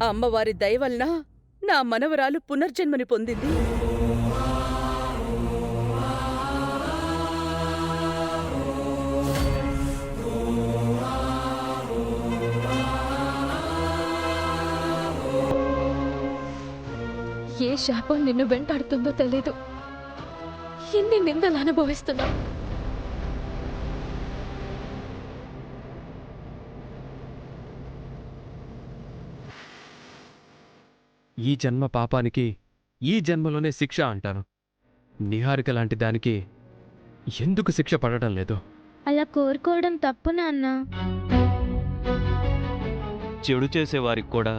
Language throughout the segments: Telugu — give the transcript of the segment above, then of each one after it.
అమ్మవారి దయవలన నా మనవరాలు పునర్జన్మని పొందింది. ఏ శాపం నిన్ను వెంటాడుతుందో తెలీదు. ఎన్ని నిందలు అనుభవిస్తున్నావు. ఈ జన్మ పాపానికి ఈ జన్మలోనే శిక్ష అంటాను. నిహారిక లాంటి దానికి ఎందుకు శిక్ష పడటం లేదు? అలా కోరుకోవడం తప్పు నాన్న. చెడు చేసేవారికి కూడా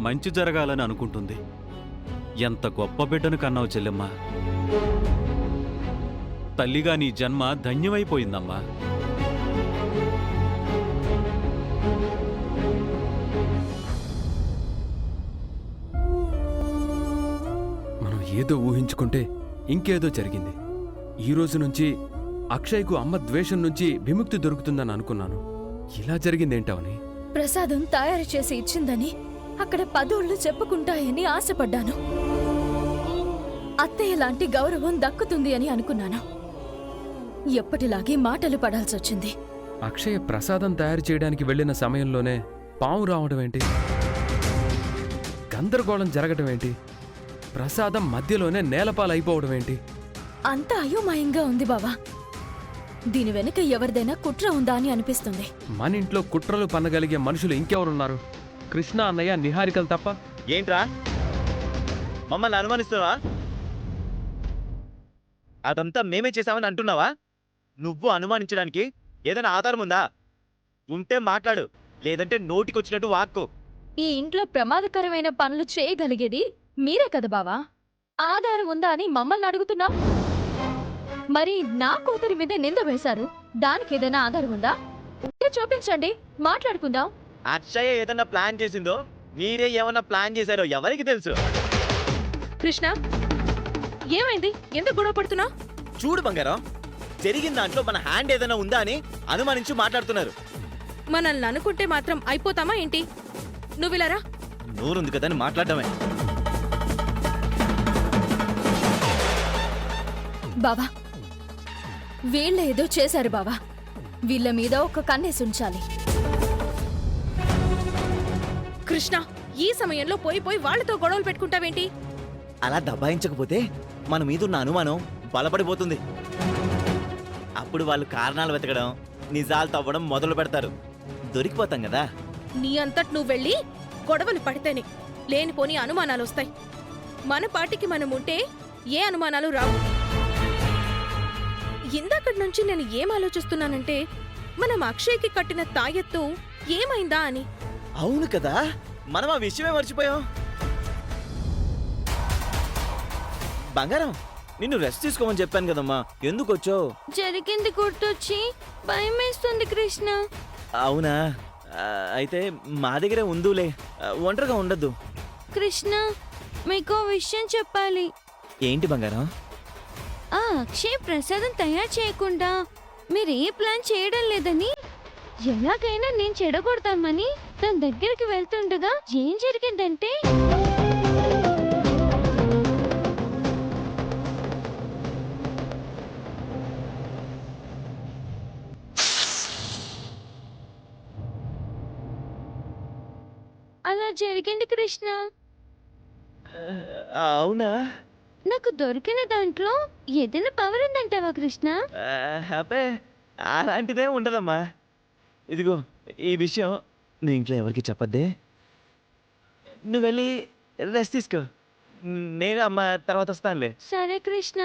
మంచి జరగాలని అనుకుంటుంది. ఎంత గొప్ప బిడ్డను కన్నావు చెల్లెమ్మా. తల్లిగా నీ జన్మ ధన్యమైపోయిందమ్మా. మనం ఏదో ఊహించుకుంటే ఇంకేదో జరిగింది. ఈ రోజు నుంచి అక్షయ్కు అమ్మ ద్వేషం నుంచి విముక్తి దొరుకుతుందని అనుకున్నాను. ఇలా జరిగిందేంటవని? ప్రసాదం తయారు చేసి ఇచ్చిందని అక్కడ పదోళ్ళు చెప్పుకుంటాయని ఆశపడ్డాను. అత్తయ్య లాంటి గౌరవం దక్కుతుంది అని అనుకున్నాను. ఎప్పటిలాగే మాటలు పడాల్సొచ్చింది. అక్షయ ప్రసాదం తయారు చేయడానికి వెళ్లిన సమయంలోనే పాము రావడం ఏంటి? గందరగోళం జరగటం ఏంటి? ప్రసాదం మధ్యలోనే నేలపాలైపోవడం ఏంటి? అంతా అయోమయంగా ఉంది బావా. దీని వెనుక ఎవరిదైనా కుట్ర ఉందా అని అనిపిస్తుంది. మన ఇంట్లో కుట్రలు పన్నగలిగే మనుషులు ఇంకెవరున్నారు? కృష్ణ అన్నయ్య, నిహారికలు తప్ప. ఏంట్రా మమ్మల్ని అనుమానిస్తున్నావా? అదంతా మేమే చేశామని అంటున్నావా? నువ్వు అనుమానించడానికి ఏదైనా ఆధారం ఉందా? ఉంటే మాట్లాడు, లేదంటే నోటికొచ్చినట్టు వాక్కు. ఈ ఇంట్లో ప్రమాదకరమైన పనులు చేయగలిగేది మీరే కదా బావా. ఆధారం ఉందా అని మమ్మల్ని అడుగుతున్నా? మరి నా కూతురి మీద నింద వేశారు, దానికి ఏదైనా ఆధారం ఉందా? ఉంటే చూపించండి, మాట్లాడుకుందాం. అక్షయ ఏదన్నా ప్లాన్ చేసిందో, మీరే ఏమన్నా ప్లాన్ చేశారో ఎవరికి తెలుసు? కృష్ణ, ఏమైంది? ఎందుకు గొడవ పడుతున్నా? చూడు బంగారం, జరిగిన దాంట్లో మన హ్యాండ్ ఏదైనా ఉందా అని అనుమానించి మాట్లాడుతున్నారు. మనల్ని అనుకుంటే మాత్రం అయిపోతామా ఏంటి? నువ్విలారా. నోరుంది కదా అని మాట్లాడటమే. బావా, వీళ్ళ ఏదో చేశారు బావా. వీళ్ళ మీద ఒక కన్నేసి ఉంచాలి. కృష్ణ, ఈ సమయంలో పోయి పోయి వాళ్లతో గొడవలు పెట్టుకుంటావేంటి? అలా దబాయించకపోతే మన మీదున్న అనుమానం బలపడిపోతుంది. అప్పుడు వాళ్ళు కారణాలు వెతకడం, నిజాలు తవ్వడం మొదలు పెడతారు. దొరికిపోతాం కదా. నీ అంతట్ నువ్వు వెళ్ళి గొడవలు పడితేనే లేనిపోని అనుమానాలు వస్తాయి. మన పాటికి మనం ఉంటే ఏ అనుమానాలు రావు. ఇందాకటి నుంచి నేను ఏం ఆలోచిస్తున్నానంటే, మనం అక్షయ్కి కట్టిన తాయెత్తు ఏమైందా అని. అవును కదా, మనం ఆ విషయమే మర్చిపోయాం. బంగారం, నిన్ను రెస్ట్ తీసుకోమని చెప్పాను కదమ్మా, ఎందుకు వచ్చావు? జరిగింది గుర్తొచ్చి భయం వేస్తుంది కృష్ణ. అవునా, అయితే మా దగ్గరే ఉందులే, ఒంటరిగా ఉండద్దు. కృష్ణ, మీకు విషయం చెప్పాలి. ఏంటి బంగారం? ఆ అక్షయ్ ప్రసాదం తయారు చేయకుండా మీరు ఏ ప్లాన్ చేయడం లేదని, ఎలాగైనా నేను చెడగొడతామని తన దగ్గరికి వెళ్తుండగా ఏం జరిగిందంటే, అలా జరిగింది కృష్ణ. అవునా? నాకు దొరికిన దాంట్లో ఏదైనా పవర్ ఉందంటావా కృష్ణ? అబ్బే, అలాంటిదే ఉండదమ్మా. ఇదిగో ఈ విషయం నీ ఇంట్లో ఎవరికి చెప్పద్దే. నువ్వు వెళ్ళి రెస్ట్ తీసుకో, నేను అమ్మ తర్వాత వస్తానులే. సరే కృష్ణ,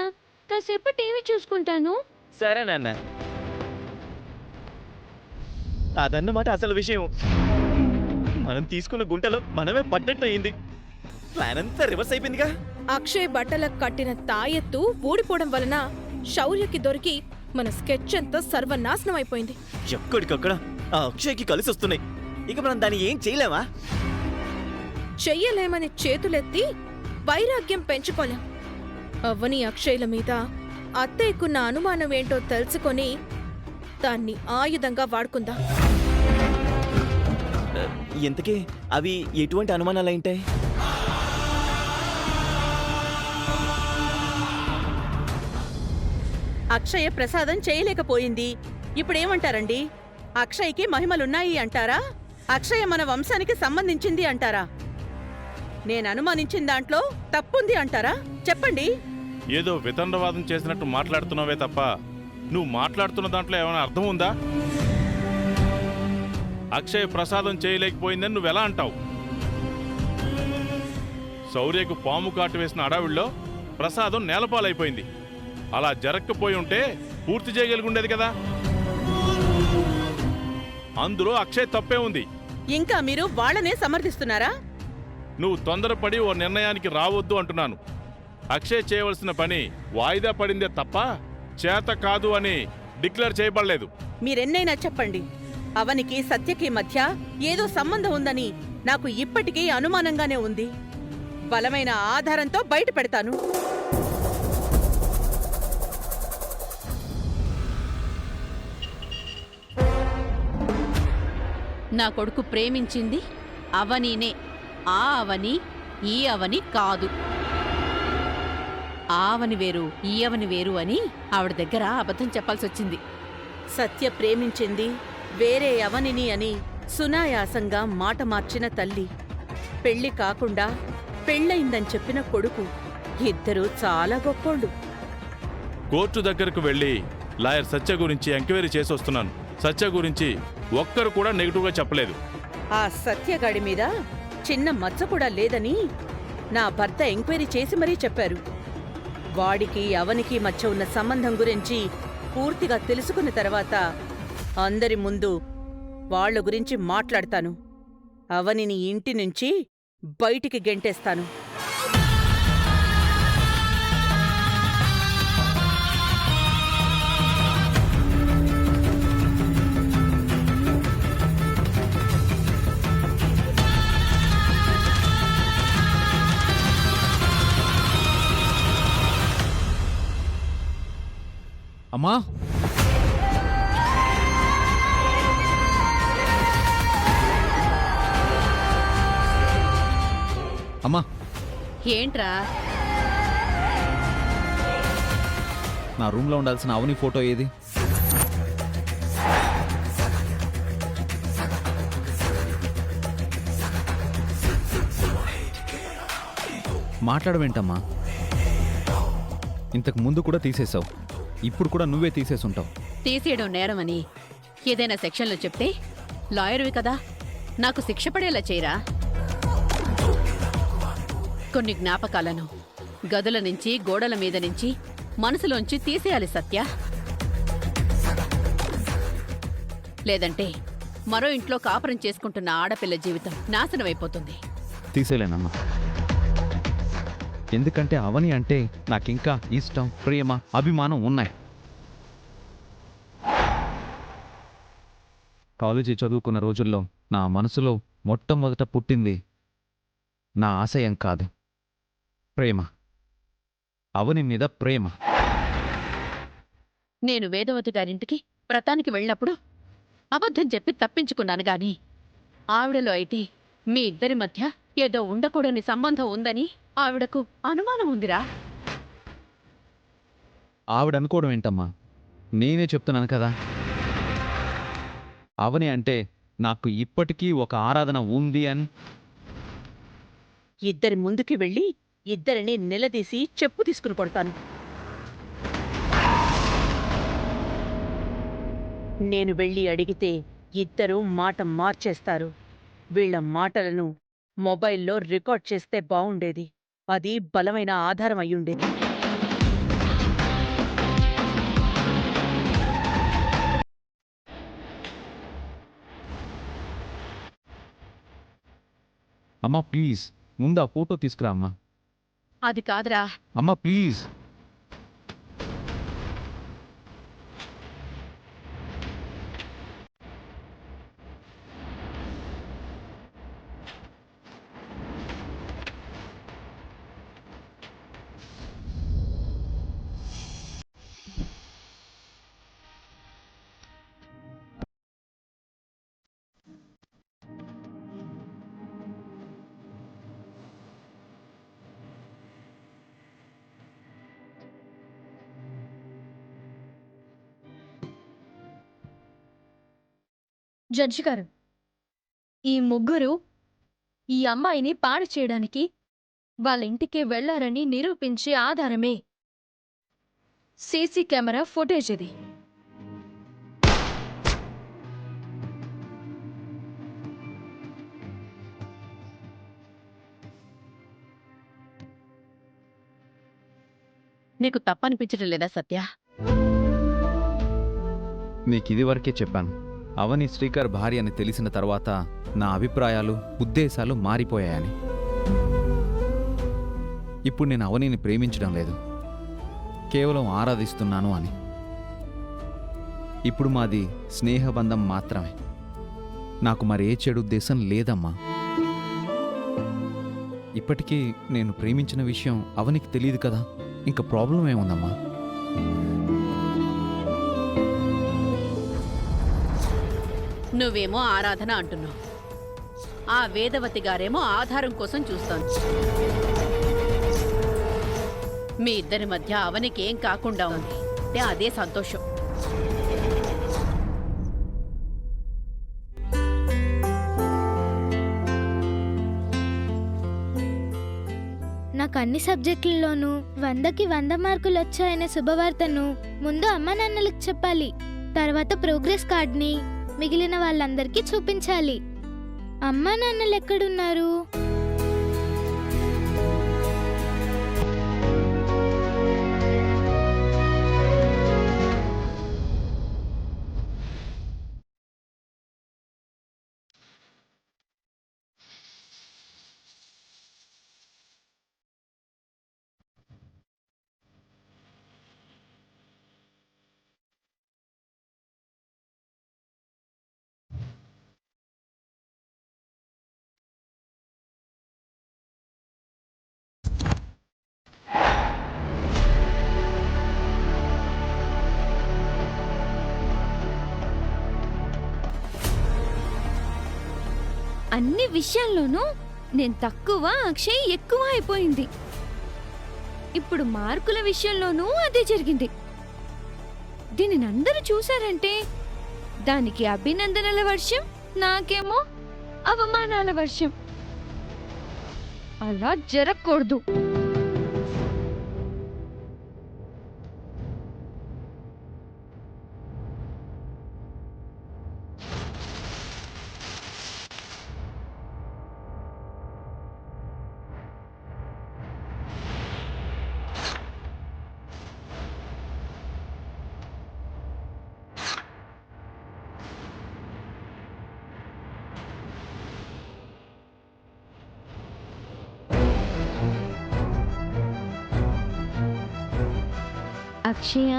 కాసేపు టీవీ చూసుకుంటాను. సరే నాన్న. అదన్నమాట అసలు విషయం. మనం తీసుకున్న గుంటలో మనమే పడ్డట్టు అయింది. ప్లాన్ అంతా రివర్స్ అయిపోయిందిగా. అక్షయ్ బట్టలకు కట్టిన తాయెత్తు ఊడిపోవడం వలన శౌర్యకి దొరికి మన స్కెచ్ అంతా సర్వనాశనం అయిపోయింది. ఎక్కడికక్కడ ఆ అక్షయ్కి కలిసి వస్తున్నాయి. ఇక మనం దాన్ని ఏం చేయలేమా? చెయ్యలేమని చేతులెత్తి వైరాగ్యం పెంచుకోలేం. అవ్వని అక్షయ్ల మీద అత్తయ్యకున్న అనుమానం ఏంటో తెలుసుకొని దాన్ని ఆయుధంగా వాడుకుందాం. ఇంతకీ అవి ఎటువంటి అనుమానాలు ఏంటాయి? అక్షయ ప్రసాదం చేయలేకపోయింది. ఇప్పుడేమంటారండి? అక్షయ్కి మహిమలున్నాయి అంటారా? అక్షయ మన వంశానికి సంబంధించింది అంటారా? నేను అనుమానించిన దాంట్లో తప్పుంది అంటారా? చెప్పండి. ఏదో వితండవాదం చేసినట్టు మాట్లాడుతున్నావే తప్ప నువ్వు మాట్లాడుతున్న దాంట్లో ఏమైనా అర్థం ఉందా? అక్షయ్ ప్రసాదం చేయలేకపోయిందని నువ్వెలా అంటావు? శౌర్యకు పాము కాటు వేసిన అడవిలో ప్రసాదం నేలపాలైపోయింది. అలా జరగకపోయి ఉంటే పూర్తి చేయగలిగుండేది కదా. అందులో అక్షయ్ తప్పే ఉంది. ఇంకా మీరు వాళ్ళనే సమర్థిస్తున్నారా? నువ్వు తొందరపడి ఓ నిర్ణయానికి రావద్దు అంటున్నాను. అక్షయ్ చేయవలసిన పని వాయిదా పడిందే తప్ప చేత కాదు అని డిక్లేర్ చేయబడలేదు. మీరెన్నైనా చెప్పండి, అవనికి సత్యకి మధ్య ఏదో సంబంధం ఉందని నాకు ఇప్పటికీ అనుమానంగానే ఉంది. బలమైన ఆధారంతో బయట పెడతాను. నా కొడుకు ప్రేమించింది అవనీనే. ఆ అవని ఈ అవని కాదు. ఆ అవని వేరు ఈ అవని వేరు అని ఆవిడ దగ్గర అబద్ధం చెప్పాల్సొచ్చింది. సత్య ప్రేమించింది వేరే అవనిని అని సునాయాసంగా మాట మార్చిన తల్లి, పెళ్లి కాకుండా పెళ్ళయిందని చెప్పిన కొడుకు, ఇద్దరూ చాలా గొప్పోళ్ళు. కోర్టు దగ్గరకు వెళ్ళి లాయర్ సత్య గురించి ఎంక్వైరీ చేసి వస్తున్నాను. సత్య గురించి ఒక్కరు కూడా నెగిటివ్గా చెప్పలేదు. ఆ సత్యగాడి మీద చిన్న మచ్చ కూడా లేదని నా భర్త ఎంక్వైరీ చేసి మరీ చెప్పారు. వాడికి అవనికి మధ్య ఉన్న సంబంధం గురించి పూర్తిగా తెలుసుకున్న తర్వాత అందరి ముందు వాళ్ళ గురించి మాట్లాడతాను. అవనిని ఇంటి నుంచి బయటికి గెంటేస్తాను. అమ్మా, అమ్మా, ఏంట్రా? నా రూమ్లో ఉండాల్సిన అవని ఫోటో ఏది? మాట్లాడవేంటమ్మా? ఇంతకు ముందు కూడా తీసేశావు, ఇప్పుడు కూడా నువ్వే తీసేసుంటావు. తీసేయడం నేరమని ఏదైనా సెక్షన్లో చెప్తే లాయర్వి కదా, నాకు శిక్ష పడేలా చేయరా. కొన్ని జ్ఞాపకాలను గదుల నుంచి గోడల మీద నుంచి మనసులోంచి తీసేయాలి సత్య. లేదంటే మరో ఇంట్లో కాపురం చేసుకుంటున్న ఆడపిల్ల జీవితం నాశనమైపోతుంది. తీసేలేనమ్మా, ఎందుకంటే అవని అంటే నాకింకా ఇష్టం, ప్రేమ, అభిమానం ఉన్నాయి. కాలేజీ చదువుకున్న రోజుల్లో నా మనసులో మొట్టమొదట పుట్టింది నా ఆశయం కాదు, ప్రేమ. అవని మీద ప్రేమ. నేను వేదవతి గారింటికి వ్రతానికి వెళ్ళినప్పుడు అబద్ధం చెప్పి తప్పించుకున్నాను గాని ఆవిడలో అయితే మీ ఇద్దరి మధ్య ఏదో ఉండకూడని సంబంధం ఉందని ఆవిడకు అనుమానం ఉందిరా. ఆవిడనుకోవడం ఏంటమ్మా, నేనే చెప్తున్నాను కదా. అవని అంటే నాకు ఇప్పటికీ ఒక ఆరాధన ఉంది అని. ఇద్దరి ముందుకి వెళ్ళి ఇద్దరిని నిలదీసి చెప్పు తీసుకుని కొడతాను. నేను వెళ్ళి అడిగితే ఇద్దరూ మాట మార్చేస్తారు. వీళ్ల మాటలను మొబైల్లో రికార్డ్ చేస్తే బావుండేది. అది బలమైన ఆధారం అయ్యుండేది. అమ్మా ప్లీజ్, ముందు ఆ ఫోటో తీసుకురా అమ్మా. అది కాదురా. అమ్మా ప్లీజ్. జడ్జి గారు, ఈ ముగ్గురు ఈ అమ్మాయిని పాడు చేయడానికి వాళ్ళ ఇంటికి వెళ్లారని నిరూపించే ఆధారమే సీసీ కెమెరా ఫుటేజ్ ఇది. నీకు తప్పనిపించడం లేదా సత్య? మీకు ఇది వరకే చెప్పాను. అవని శ్రీకర్ భార్య అని తెలిసిన తర్వాత నా అభిప్రాయాలు, ఉద్దేశాలు మారిపోయాయని. ఇప్పుడు నేను అవనిని ప్రేమించడం లేదు, కేవలం ఆరాధిస్తున్నాను అని. ఇప్పుడు మాది స్నేహబంధం మాత్రమే. నాకు మరే చెడు ఉద్దేశం లేదమ్మా. ఇప్పటికీ నేను ప్రేమించిన విషయం అవనికి తెలియదు కదా, ఇంకా ప్రాబ్లం ఏముందమ్మా? నువ్వేమో ఆరాధన అంటున్నావు, ఆ వేదవతి గారేమో ఆధారం కోసం చూస్తాను. మీ ఇద్దరి మధ్య అవనికేం కాకుండా ఉంది, అదే సంతోషం. నాకు అన్ని సబ్జెక్టుల్లోనూ 100కి 100 మార్కులు వచ్చాయనే శుభవార్తను ముందు అమ్మ నాన్నలకు చెప్పాలి. తర్వాత ప్రోగ్రెస్ కార్డ్ని మిగిలిన వాళ్ళందరికీ చూపించాలి. అమ్మా నాన్నలు ఎక్కడున్నారు? అన్ని విషయాల్లోనూ నేను తక్కువ, అక్షయ్ ఎక్కువ అయిపోయింది. ఇప్పుడు మార్కుల విషయంలోనూ అదే జరిగింది. దీనిని అందరూ చూశారంటే దానికి అభినందనల వర్షం, నాకేమో అవమానాల వర్షం. అలా జరగకూడదు. అక్షయ,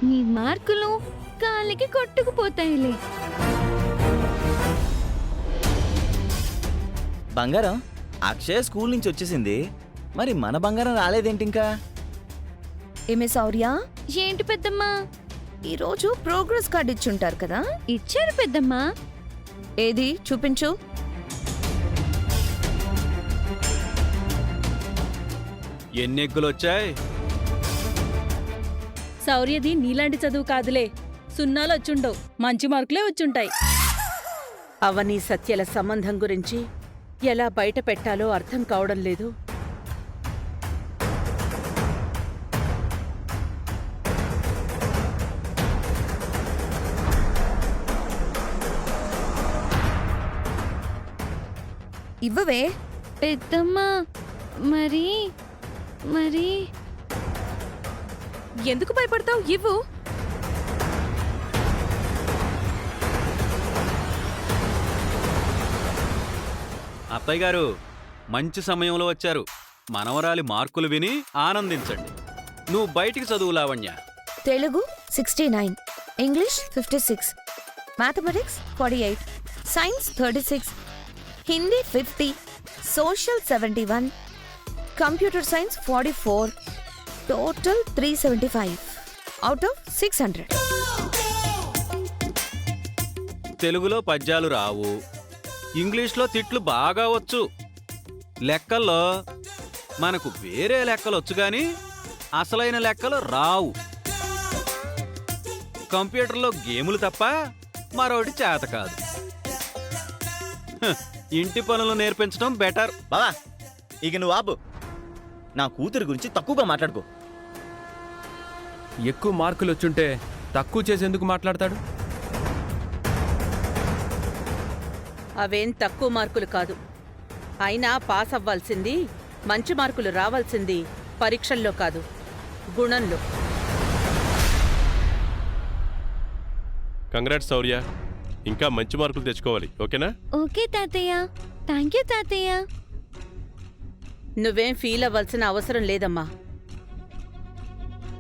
నీ మార్కులు కాలికి కొట్టుకుపోతాయిలే. బంగారం, అక్షయ్ స్కూల్ నుంచి వచ్చేసింది, మరి మన బంగారం రాలేదేంటి ఇంకా? ఏమే శౌర్య, ఏంటి పెద్దమ్మా? ఈరోజు ప్రోగ్రెస్ కార్డ్ ఇచ్చుంటారు కదా? ఇచ్చారు పెద్దమ్మా. ఏది చూపించు. ఎన్ని ఎగ్గులు వచ్చాయి? శౌర్యది నీలాంటి చదువు కాదులే, సున్నాలు వచ్చుండవు, మంచి మార్కులే వచ్చుంటాయి. అవని సత్యల సంబంధం గురించి ఎలా బయట పెట్టాలో అర్థం కావడం లేదు. ఇవ్వవే. పెద్దమ్మా, మరి మరి ఎందుకు భయపడతావు? ఇవ్వు. అత్తయ్య గారు మంచి సమయంలో వచ్చారు. మనవరాలి మార్కులు విని ఆనందించండి. నువ్వు బయటికి చదువు Lavanya. Telugu 69, English 56, mathematics 48, science 36, Hindi 50, social 71, computer science 44, total 375 out of 600. తెలుగులో పద్యాలు రావు, ఇంగ్లీష్లో తిట్లు బాగా వచ్చు, లెక్కల్లో మనకు వేరే లెక్కలు వచ్చు గాని అసలైన లెక్కలు రావు. కంప్యూటర్లో గేములు తప్ప మరోటి చేత కాదు. హ, ఇంటి పనులు నేర్పించడం బెటర్. బావా ఇక నువ్వు ఆపు. నా కూతురు గురించి తక్కువగా మాట్లాడుకో. ఎక్కువ మార్కులు వచ్చుంటే తక్కువ చేసేందుకు మాట్లాడతాడు? అవేం తక్కువ మార్కులు కాదు. అయినా పాస్ అవ్వాల్సింది, మంచి మార్కులు రావాల్సింది పరీక్షల్లో కాదు, గుణంలో. కంగ్రాట్స్ శౌర్య, ఇంకా మంచి మార్కులు తెచ్చుకోవాలి. ఓకేనా? ఓకే తాతయ్య. థ్యాంక్ యూ తాతయ్య. నువ్వేం ఫీల్ అవ్వాల్సిన అవసరం లేదమ్మా.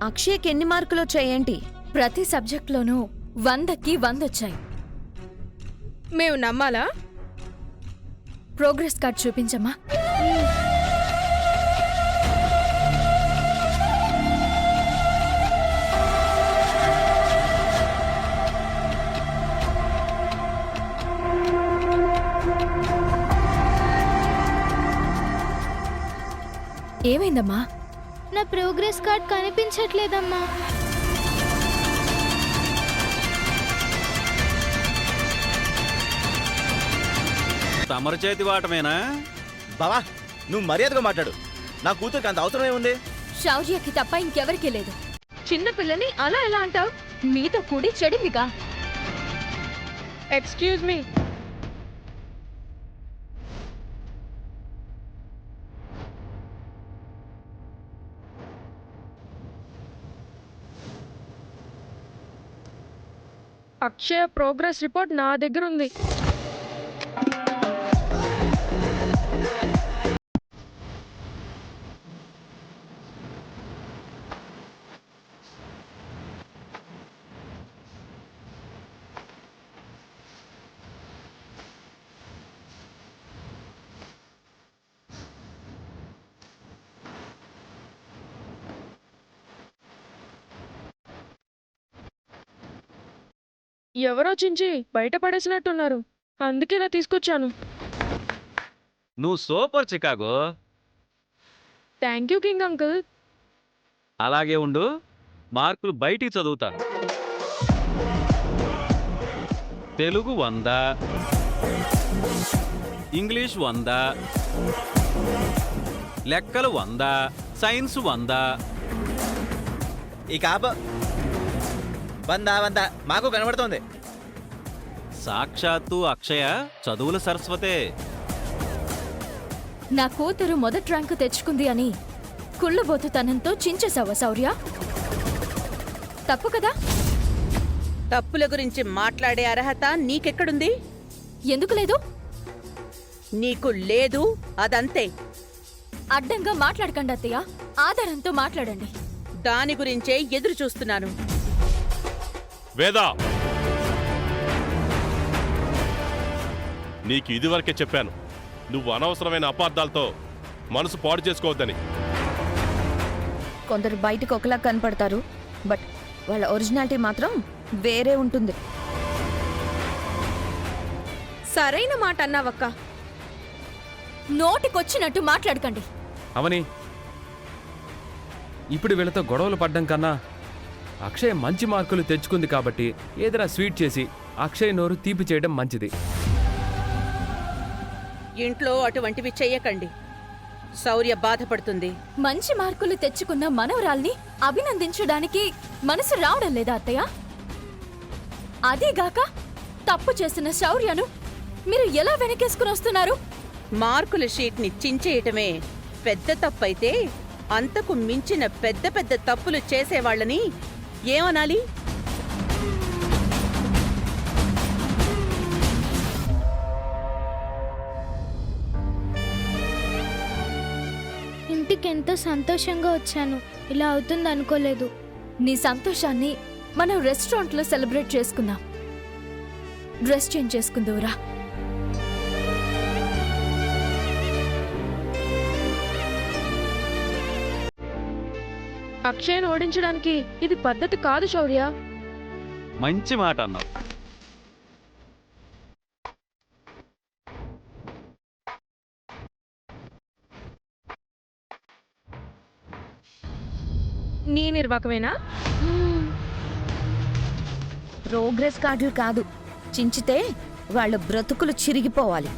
అక్షయ్కి ఎన్ని మార్కులు వచ్చాయేంటి? ప్రతి సబ్జెక్ట్లోనూ 100కి 100 వచ్చాయి. మేము నమ్మాలా? ప్రోగ్రెస్ కార్డ్ చూపించమ్మా. ఏమైందమ్మా? నా ప్రోగ్రెస్ కార్డ్ కనిపించట్లేదమ్మా. తమరు చేతి వాటమేనా? బావా నువ్వు మర్యాదగా మాట్లాడు. నా కూతురికి అంత అవసరం ఏముంది? శౌర్యకి తప్ప ఇంకెవరికీ లేదు. చిన్న పిల్లని అలా ఎలా అంటావు? మీతో కూడి చెడిందిగా. Excuse me. Akshaya progress report నా దగ్గర ఉంది. ఎవరో చించి బయట పడేసినట్టున్నారు, అందుకే ఇలా తీసుకొచ్చాను. నువ్వు super Chicago. Thank you king uncle. అలాగే ఉండు, మార్కులు బయటికి చదువుతాను. తెలుగు 100, ఇంగ్లీష్ 100, లెక్కలు 100, సైన్స్ 100. ఇక ఆప. 100 మాకు కనబడుతోంది. సాక్షాత్తు అక్షయ చదువుల సరస్వతే. నా కూతురు మొదటి ర్యాంకు తెచ్చుకుంది అని కుళ్ళబోతుతనంతో చించేశావా శౌర్య? తప్పు కదా? తప్పుల గురించి మాట్లాడే అర్హత నీకెక్కడుంది? ఎందుకు లేదు? నీకు లేదు, అదంతే. అడ్డంగా మాట్లాడకండి అత్తయ్య, ఆధారంతో మాట్లాడండి. దాని గురించే ఎదురు చూస్తున్నాను. వేదా, నీకు ఇదివరకే చెప్పాను, నువ్వు అనవసరమైన అపార్థాలతో మనసు పాడు చేసుకోవద్దని. కొందరు బయటకు ఒకలా కనపడతారు, బట్ వాళ్ళ ఒరిజినాలిటీ మాత్రం వేరే ఉంటుంది. సరైన మాట అన్నావక్క. నోటికొచ్చినట్టు మాట్లాడకండి. అవని, ఇప్పుడు వీళ్ళతో గొడవలు పడ్డం కన్నా అక్షయ్ మంచి మార్కులు తెచ్చుకుంది కాబట్టి ఏదైనా స్వీట్ చేసి అక్షయ్ నోరు తీపి చేయడం మంచిది. ఇంట్లో అటువంటివి చెయ్యకండి, శౌర్య బాధపడుతుంది. మంచి మార్కులు తెచ్చుకున్న మనవరాల్ని అభినందించడానికి మనసు రావడం లేదా అత్తయ్య? అదీగాక తప్పు చేసిన శౌర్యను మీరు ఎలా వెనకేసుకుని వస్తున్నారు? మార్కుల షీట్ని చించేయటమే పెద్ద తప్పైతే అంతకు మించిన పెద్ద పెద్ద తప్పులు చేసేవాళ్ళని ఏమనాలి? ఇంటికెంతో సంతోషంగా వచ్చాను, ఇలా అవుతుంది అనుకోలేదు. నీ సంతోషాన్ని మనం రెస్టారెంట్లో సెలబ్రేట్ చేసుకుందాం. Dress change చేసుకుందువురా. అక్షయ్ను ఓడించడానికి ఇది పద్ధతి కాదు శౌర్య. మంచి మాట అన్నావు. నీ నిర్వాకమేనా? ప్రోగ్రెస్ కార్డులు కాదు, చించితే వాళ్ళ బ్రతుకులు చిరిగిపోవాలి.